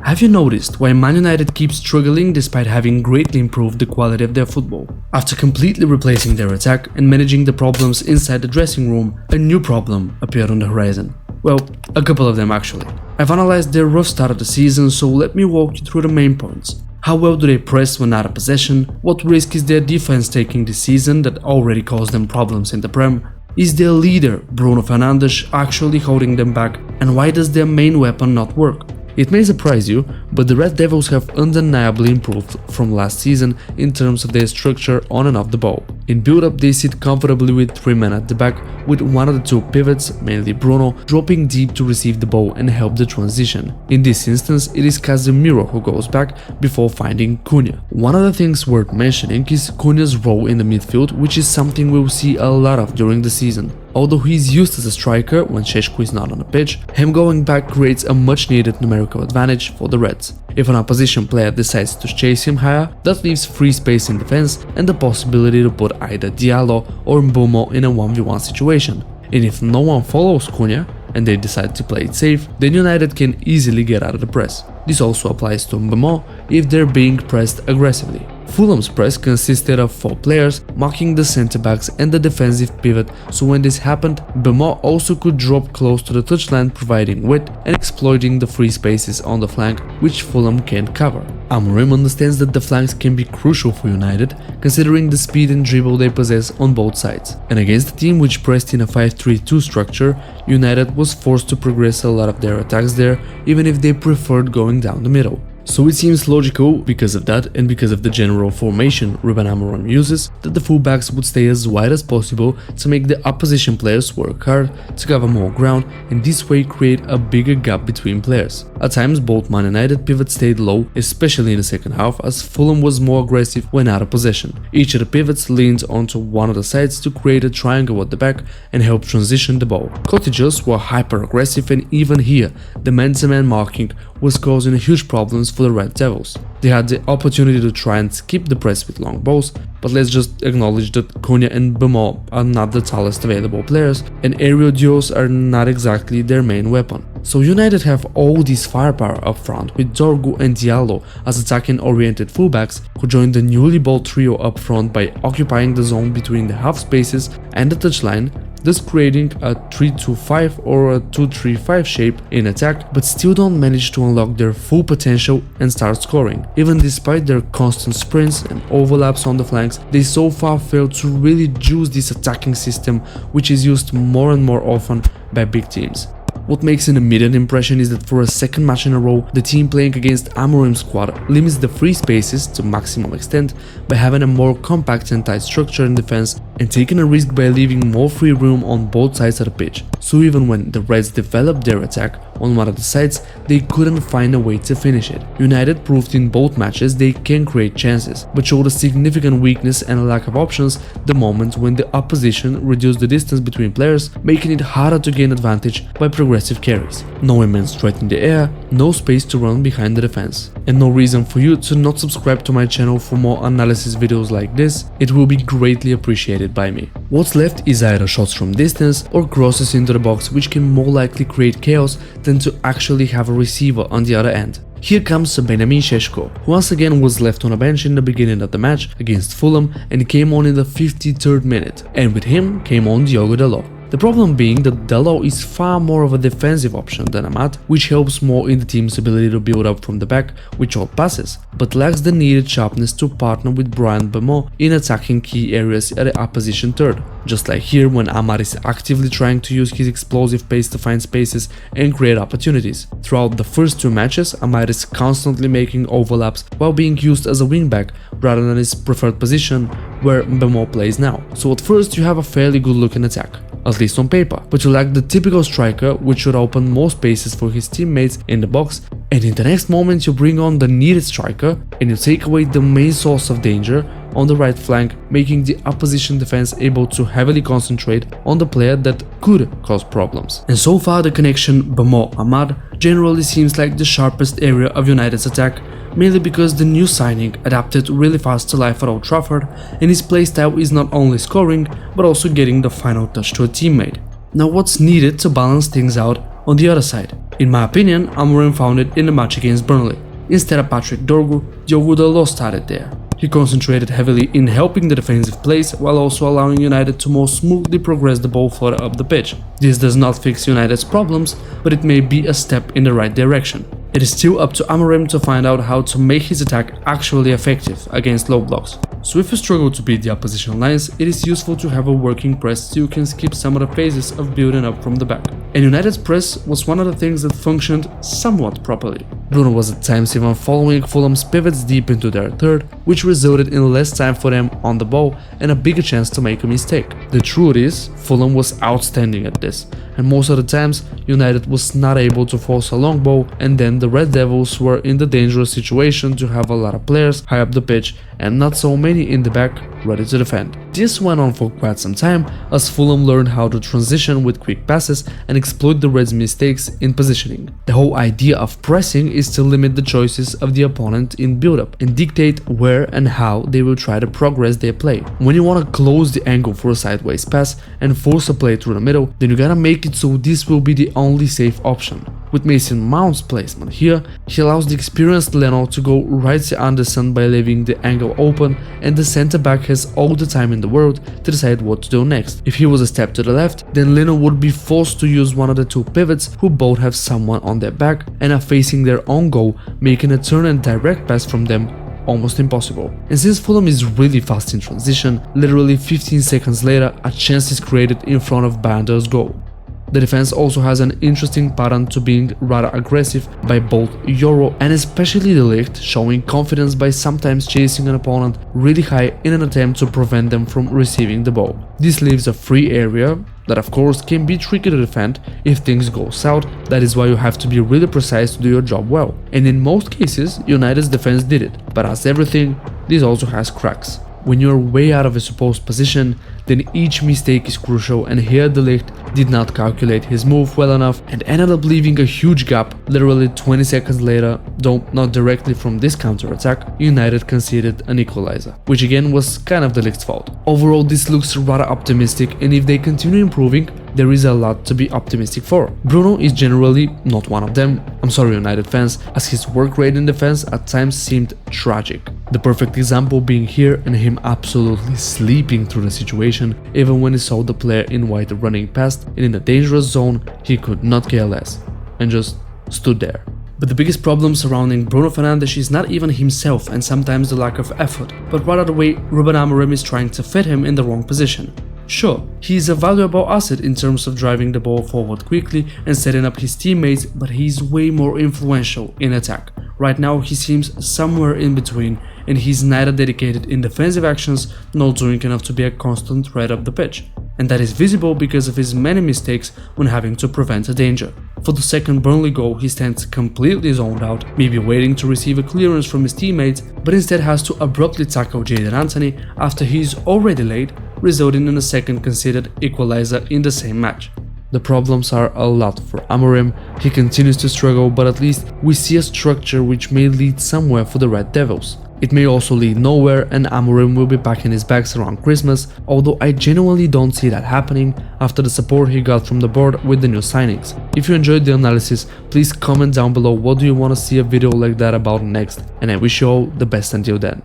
Have you noticed why Man United keeps struggling despite having greatly improved the quality of their football? After completely replacing their attack and managing the problems inside the dressing room, a new problem appeared on the horizon. Well, a couple of them actually. I've analyzed their rough start of the season, so let me walk you through the main points. How well do they press when out of possession? What risk is their defense taking this season that already caused them problems in the Prem? Is their leader, Bruno Fernandes, actually holding them back? And why does their main weapon not work? It may surprise you, but the Red Devils have undeniably improved from last season in terms of their structure on and off the ball. In build-up, they sit comfortably with 3 men at the back, with one of the two pivots, mainly Bruno, dropping deep to receive the ball and help the transition. In this instance, it is Casemiro who goes back before finding Cunha. One of the things worth mentioning is Cunha's role in the midfield, which is something we'll see a lot of during the season. Although he's used as a striker when shaky is not on the pitch, him going back creates a much needed numerical advantage for the Reds. If an opposition player decides to chase him higher, that leaves free space in defense and the possibility to put either Diallo or Mbeumo in a 1v1 situation. And if no one follows Cunha and they decide to play it safe, then United can easily get out of the press. This also applies to Mbeumo if they're being pressed aggressively. Fulham's press consisted of 4 players marking the centre-backs and the defensive pivot, so when this happened, Mbeumo also could drop close to the touchline, providing width and exploiting the free spaces on the flank, which Fulham can't cover. Amorim understands that the flanks can be crucial for United, considering the speed and dribble they possess on both sides. And against a team which pressed in a 5-3-2 structure, United was forced to progress a lot of their attacks there, even if they preferred going down the middle. So it seems logical, because of that and because of the general formation Ruben Amorim uses, that the fullbacks would stay as wide as possible to make the opposition players work hard to cover more ground and this way create a bigger gap between players. At times both Man United pivots stayed low, especially in the second half, as Fulham was more aggressive when out of possession. Each of the pivots leaned onto one of the sides to create a triangle at the back and help transition the ball. Cottages were hyper aggressive, and even here the man-to-man marking was causing huge problems for the Red Devils. They had the opportunity to try and skip the press with long balls, but let's just acknowledge that Cunha and Mbeumo are not the tallest available players, and aerial duels are not exactly their main weapon. So United have all this firepower up front, with Dorgu and Diallo as attacking-oriented fullbacks who joined the newly built trio up front by occupying the zone between the half spaces and the touchline, thus creating a 3-2-5 or a 2-3-5 shape in attack, but still don't manage to unlock their full potential and start scoring. Even despite their constant sprints and overlaps on the flanks, they so far fail to really juice this attacking system, which is used more and more often by big teams. What makes an immediate impression is that for a second match in a row, the team playing against Amorim's squad limits the free spaces to maximum extent by having a more compact and tight structure in defense and taking a risk by leaving more free room on both sides of the pitch. So even when the Reds developed their attack on one of the sides, they couldn't find a way to finish it. United proved in both matches they can create chances, but showed a significant weakness and a lack of options the moment when the opposition reduced the distance between players, making it harder to gain advantage by progressive carries. No immense threat in the air, no space to run behind the defense. And no reason for you to not subscribe to my channel for more analysis videos like this. It will be greatly appreciated by me. What's left is either shots from distance or crosses into the box, which can more likely create chaos than to actually have a receiver on the other end. Here comes Benjamin Šeško, who once again was left on a bench in the beginning of the match against Fulham and came on in the 53rd minute, and with him came on Diogo Dalot. The problem being that Dalot is far more of a defensive option than Amat, which helps more in the team's ability to build up from the back with short passes, but lacks the needed sharpness to partner with Bryan Mbeumo in attacking key areas at the opposition third. Just like here when Amad is actively trying to use his explosive pace to find spaces and create opportunities. Throughout the first 2 matches, Amad is constantly making overlaps while being used as a wingback rather than his preferred position where Mbeumo plays now. So at first you have a fairly good looking attack, at least on paper, but you lack the typical striker which should open more spaces for his teammates in the box, and in the next moment you bring on the needed striker and you take away the main source of danger on the right flank, making the opposition defense able to heavily concentrate on the player that could cause problems. And so far the connection Mbeumo-Amad generally seems like the sharpest area of United's attack, mainly because the new signing adapted really fast to life at Old Trafford and his playstyle is not only scoring but also getting the final touch to a teammate. Now what's needed to balance things out On the other side, in my opinion, Amorim found it in the match against Burnley. Instead of Patrick Dorgu, Diogo Dalot started there. He concentrated heavily in helping the defensive plays while also allowing United to more smoothly progress the ball further up the pitch. This does not fix United's problems, but it may be a step in the right direction. It is still up to Amorim to find out how to make his attack actually effective against low blocks. So if you struggle to beat the opposition lines, it is useful to have a working press so you can skip some of the phases of building up from the back. And United's press was one of the things that functioned somewhat properly. Bruno was at times even following Fulham's pivots deep into their third, which resulted in less time for them on the ball and a bigger chance to make a mistake. The truth is, Fulham was outstanding at this, and most of the times United was not able to force a long ball, and then the Red Devils were in the dangerous situation to have a lot of players high up the pitch and not so many in the back ready to defend. This went on for quite some time as Fulham learned how to transition with quick passes and exploit the Reds' mistakes in positioning. The whole idea of pressing is to limit the choices of the opponent in build-up and dictate where and how they will try to progress their play. When you want to close the angle for a sideways pass and force a play through the middle, then you gotta make it so this will be the only safe option. With Mason Mount's placement here, he allows the experienced Leno to go right to Anderson by leaving the angle open, and the center back has all the time in the world to decide what to do next. If he was a step to the left, then Leno would be forced to use one of the two pivots who both have someone on their back and are facing their own goal, making a turn and direct pass from them almost impossible. And since Fulham is really fast in transition, literally 15 seconds later a chance is created in front of Bander's goal. The defense also has an interesting pattern to being rather aggressive by both Euro and especially De Ligt, showing confidence by sometimes chasing an opponent really high in an attempt to prevent them from receiving the ball. This leaves a free area that of course can be tricky to defend if things go south. That is why you have to be really precise to do your job well. And in most cases, United's defense did it, but as everything, this also has cracks. When you're way out of a supposed position, then each mistake is crucial, and here De Ligt did not calculate his move well enough and ended up leaving a huge gap. Literally 20 seconds later, though not directly from this counter-attack, United conceded an equalizer, which again was kind of De Ligt's fault. Overall, this looks rather optimistic, and if they continue improving, there is a lot to be optimistic for. Bruno is generally not one of them, I'm sorry United fans, as his work rate in defense at times seemed tragic. The perfect example being here and him absolutely sleeping through the situation, even when he saw the player in white running past and in a dangerous zone, he could not care less and just stood there. But the biggest problem surrounding Bruno Fernandes is not even himself and sometimes the lack of effort, but rather the way Ruben Amorim is trying to fit him in the wrong position. Sure, he is a valuable asset in terms of driving the ball forward quickly and setting up his teammates, but he's way more influential in attack. Right now he seems somewhere in between, and he's neither dedicated in defensive actions nor doing enough to be a constant threat up the pitch. And that is visible because of his many mistakes when having to prevent a danger. For the second Burnley goal, he stands completely zoned out, maybe waiting to receive a clearance from his teammates, but instead has to abruptly tackle Jadon Anthony after he is already late, resulting in a second conceded equalizer in the same match. The problems are a lot for Amorim. He continues to struggle, but at least we see a structure which may lead somewhere for the Red Devils. It may also lead nowhere, and Amorim will be packing his bags around Christmas, although I genuinely don't see that happening after the support he got from the board with the new signings. If you enjoyed the analysis, please comment down below what do you want to see a video like that about next, and I wish you all the best until then.